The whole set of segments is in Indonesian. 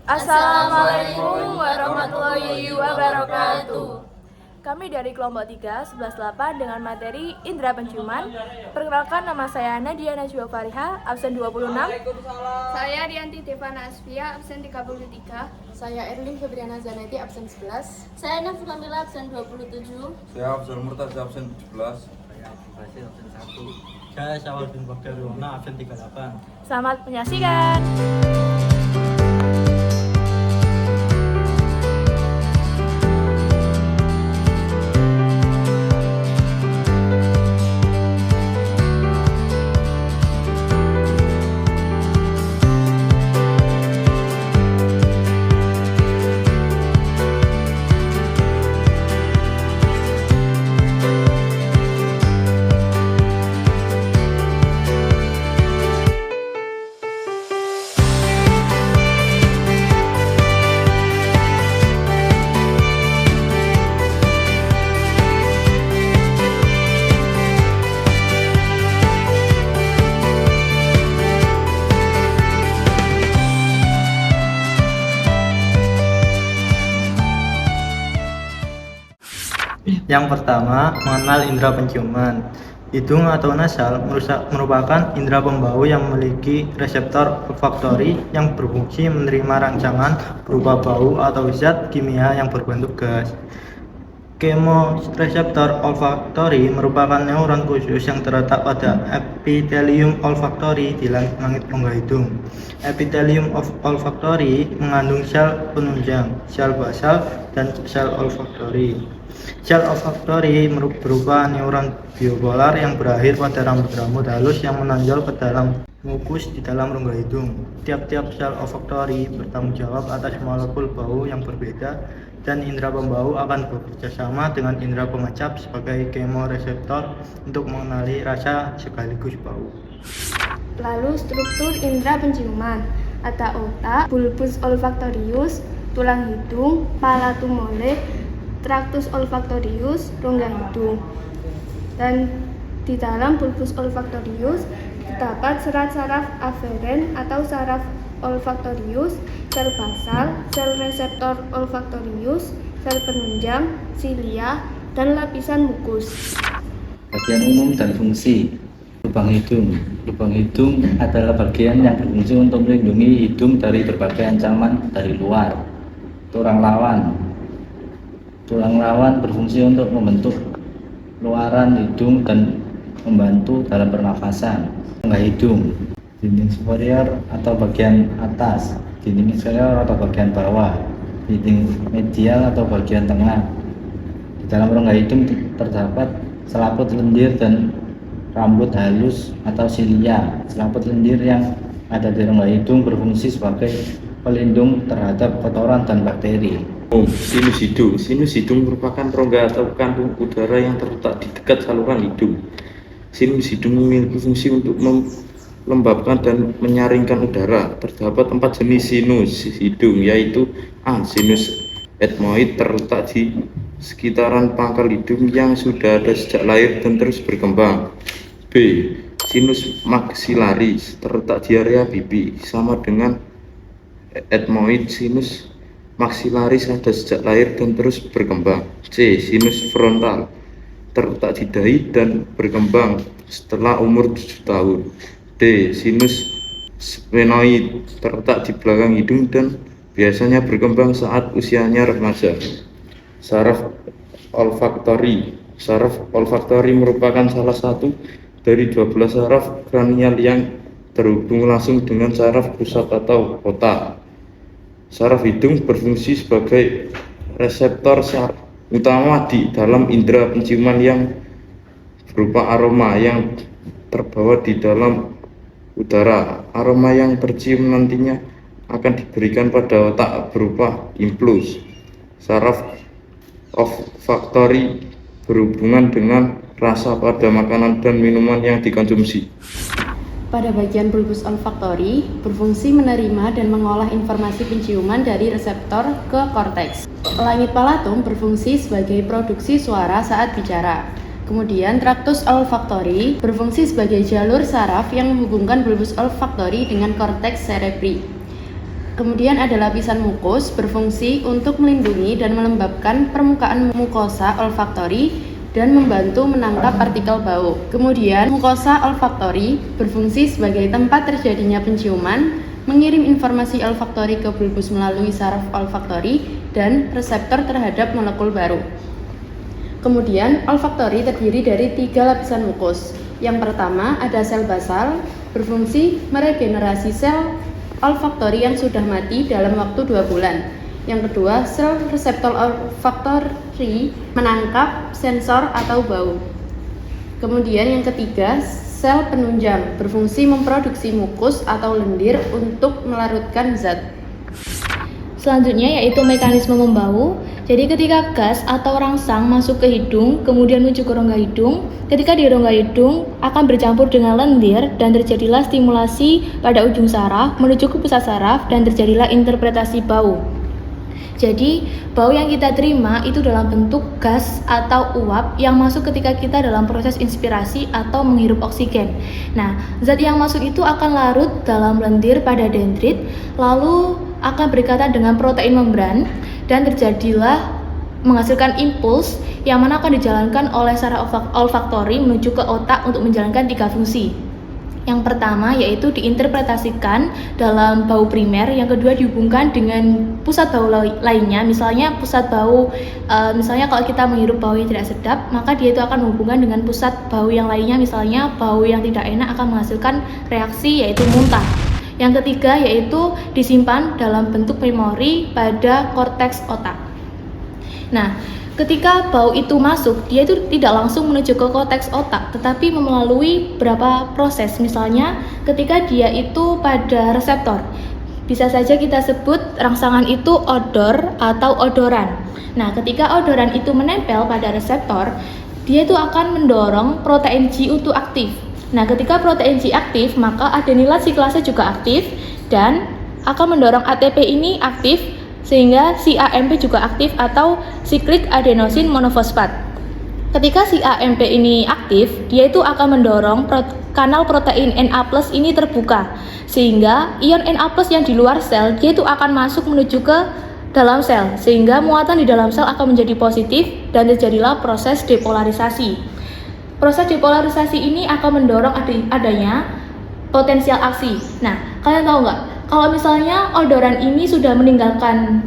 Assalamualaikum warahmatullahi wabarakatuh. Kami dari kelompok 3, 11-8 dengan materi Indra Penciuman. Perkenalkan, nama saya Nadia Najwa Fariha, absen 26. Saya Rianti Devana Asfia, absen 33. Saya Erlin Febriana Zanetti, absen 11. Saya Nafsu Kamila, absen 27. Saya Abdul Murtaza, absen 17. Saya Abdul Basir, absen 1. Saya Syawal bin Bagdad Ruwana, absen 38. Selamat menyaksikan. Yang pertama, mengenal indera penciuman. Hidung atau nasal merupakan indera pembau yang memiliki reseptor olfaktori yang berfungsi menerima rangsangan berupa bau atau zat kimia yang berbentuk gas. Kemoreseptor olfaktori merupakan neuron khusus yang terletak pada epitelium olfaktori di langit rongga hidung. Epitelium olfaktori mengandung sel penunjang, sel basal, dan sel olfaktori. Sel olfaktori berupa neuron biopolar yang berakhir pada rambut halus yang menonjol ke dalam mukus di dalam rongga hidung. Tiap-tiap sel olfaktori bertanggung jawab atas molekul bau yang berbeda, dan indera pembau akan bekerja sama dengan indera pengecap sebagai kemoreseptor untuk mengenali rasa sekaligus bau. Lalu struktur indera penciuman. Ada otak, bulbus olfaktorius, tulang hidung, palatum mole, traktus olfaktorius, rongga hidung. Dan di dalam bulbus olfaktorius terdapat serat saraf aferen atau saraf olfaktorius, sel basal, sel reseptor olfaktorius, sel penunjang, silia, dan lapisan mukus. Bagian umum dan fungsi. Lubang hidung. Lubang hidung adalah bagian yang berfungsi untuk melindungi hidung dari berbagai ancaman dari luar. Tulang lawan. Tulang lawan berfungsi untuk membentuk luaran hidung dan membantu dalam pernafasan. Rongga hidung. Dinding superior atau bagian atas, dinding inferior atau bagian bawah, dinding medial atau bagian tengah. Di dalam rongga hidung terdapat selaput lendir dan rambut halus atau silia. Selaput lendir yang ada di rongga hidung berfungsi sebagai pelindung terhadap kotoran dan bakteri. Sinus hidung. Sinus hidung merupakan rongga atau kantung udara yang terletak di dekat saluran hidung. Sinus hidung memiliki fungsi untuk melembabkan dan menyaringkan udara. Terdapat 4 jenis sinus hidung, yaitu A. Sinus etmoid, terletak di sekitaran pangkal hidung yang sudah ada sejak lahir dan terus berkembang. B. Sinus maxillaris, terletak di area pipi, sama dengan etmoid. Sinus maxillaris ada sejak lahir dan terus berkembang. C. Sinus frontal, terletak di dahi dan berkembang setelah umur 7 tahun. D. Sinus sphenoid, terletak di belakang hidung dan biasanya berkembang saat usianya remaja. Saraf olfaktori. Saraf olfaktori merupakan salah satu dari 12 saraf kranial yang terhubung langsung dengan saraf pusat atau otak. Saraf hidung berfungsi sebagai reseptor utama di dalam indera penciuman yang berupa aroma yang terbawa di dalam udara. Aroma yang tercium nantinya akan diberikan pada otak berupa impuls. Saraf olfaktori berhubungan dengan rasa pada makanan dan minuman yang dikonsumsi. Pada bagian bulbus olfaktori berfungsi menerima dan mengolah informasi penciuman dari reseptor ke korteks. Langit palatum berfungsi sebagai produksi suara saat bicara. Kemudian traktus olfaktori berfungsi sebagai jalur saraf yang menghubungkan bulbus olfaktori dengan korteks cerebri. Kemudian ada lapisan mukus berfungsi untuk melindungi dan melembabkan permukaan mukosa olfaktori dan membantu menangkap partikel bau. Kemudian mukosa olfaktori berfungsi sebagai tempat terjadinya penciuman, mengirim informasi olfaktori ke bulbus melalui saraf olfaktori dan reseptor terhadap molekul baru. Kemudian olfaktori terdiri dari 3 lapisan mukus. Yang pertama ada sel basal, berfungsi meregenerasi sel olfaktori yang sudah mati dalam waktu 2 bulan. Yang kedua, sel reseptor olfaktori menangkap sensor atau bau. Kemudian yang ketiga, sel penunjang berfungsi memproduksi mukus atau lendir untuk melarutkan zat. Selanjutnya yaitu mekanisme membau. Jadi ketika gas atau rangsang masuk ke hidung, kemudian menuju ke rongga hidung, ketika di rongga hidung akan bercampur dengan lendir dan terjadilah stimulasi pada ujung saraf menuju ke pusat saraf dan terjadilah interpretasi bau. Jadi bau yang kita terima itu dalam bentuk gas atau uap yang masuk ketika kita dalam proses inspirasi atau menghirup oksigen. Nah, zat yang masuk itu akan larut dalam lendir pada dendrit, lalu akan berikatan dengan protein membran dan terjadilah menghasilkan impuls yang mana akan dijalankan oleh saraf olfaktori menuju ke otak untuk menjalankan 3 fungsi. Yang pertama yaitu diinterpretasikan dalam bau primer, yang kedua dihubungkan dengan pusat bau lainnya, misalnya pusat bau, misalnya kalau kita menghirup bau yang tidak sedap, maka dia itu akan menghubungkan dengan pusat bau yang lainnya, misalnya bau yang tidak enak akan menghasilkan reaksi yaitu muntah. Yang ketiga yaitu disimpan dalam bentuk memori pada korteks otak. Nah, ketika bau itu masuk, dia itu tidak langsung menuju ke korteks otak, tetapi melalui beberapa proses. Misalnya, ketika dia itu pada reseptor, bisa saja kita sebut rangsangan itu odor atau odoran. Nah, ketika odoran itu menempel pada reseptor, dia itu akan mendorong protein G untuk aktif. Nah, ketika protein G aktif, maka adenilat siklase juga aktif dan akan mendorong ATP ini aktif, sehingga si AMP juga aktif atau siklik adenosin monofosfat. Ketika si AMP ini aktif, dia itu akan mendorong kanal protein Na+ ini terbuka, sehingga ion Na+ yang di luar sel dia itu akan masuk menuju ke dalam sel, sehingga muatan di dalam sel akan menjadi positif dan terjadilah proses depolarisasi. Proses depolarisasi ini akan mendorong adanya potensial aksi. Nah, kalian tahu nggak? Kalau misalnya odoran ini sudah meninggalkan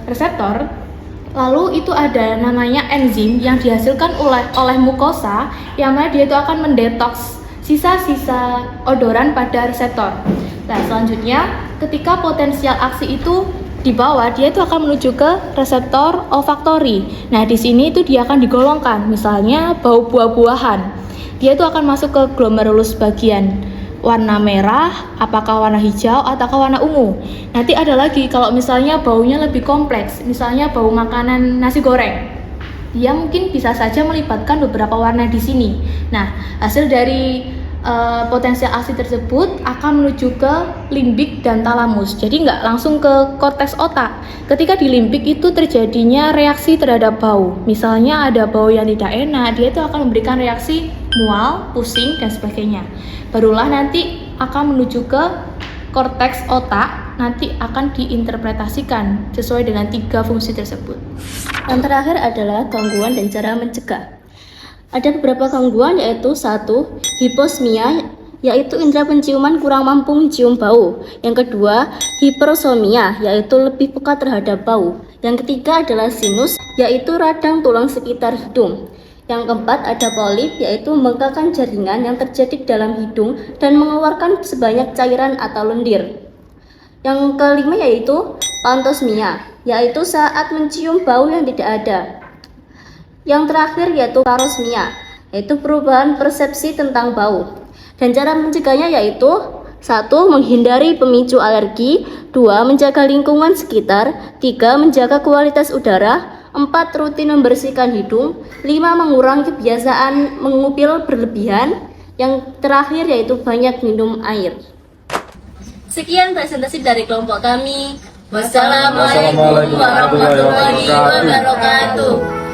reseptor, lalu itu ada namanya enzim yang dihasilkan oleh mukosa, yang mana dia itu akan mendetoks sisa-sisa odoran pada reseptor. Nah, selanjutnya ketika potensial aksi itu di bawah, dia itu akan menuju ke reseptor olfaktori. Nah, di sini itu dia akan digolongkan, misalnya bau buah-buahan. Dia itu akan masuk ke glomerulus bagian warna merah, apakah warna hijau ataukah warna ungu. Nanti ada lagi kalau misalnya baunya lebih kompleks, misalnya bau makanan nasi goreng. Dia mungkin bisa saja melibatkan beberapa warna di sini. Nah, hasil dari potensial aksi tersebut akan menuju ke limbik dan talamus. Jadi nggak langsung ke korteks otak. Ketika di limbik itu terjadinya reaksi terhadap bau. Misalnya ada bau yang tidak enak, dia itu akan memberikan reaksi mual, pusing, dan sebagainya. Barulah nanti akan menuju ke korteks otak, nanti akan diinterpretasikan sesuai dengan 3 fungsi tersebut. Yang terakhir adalah gangguan dan cara mencegah. Ada beberapa gangguan yaitu 1. Hiposmia, yaitu indera penciuman kurang mampu mencium bau. Yang kedua, hipersomnia, yaitu lebih peka terhadap bau. Yang ketiga adalah sinus, yaitu radang tulang sekitar hidung. Yang keempat ada polip, yaitu membengkakkan jaringan yang terjadi dalam hidung dan mengeluarkan sebanyak cairan atau lendir. Yang kelima yaitu pantosmia, yaitu saat mencium bau yang tidak ada. Yang terakhir yaitu parosmia, yaitu perubahan persepsi tentang bau. Dan cara mencegahnya yaitu 1. Menghindari pemicu alergi, 2. Menjaga lingkungan sekitar, 3. Menjaga kualitas udara, 4. Rutin membersihkan hidung, 5. Mengurangi kebiasaan mengupil berlebihan, yang terakhir yaitu banyak minum air. Sekian presentasi dari kelompok kami. Wassalamualaikum warahmatullahi wabarakatuh.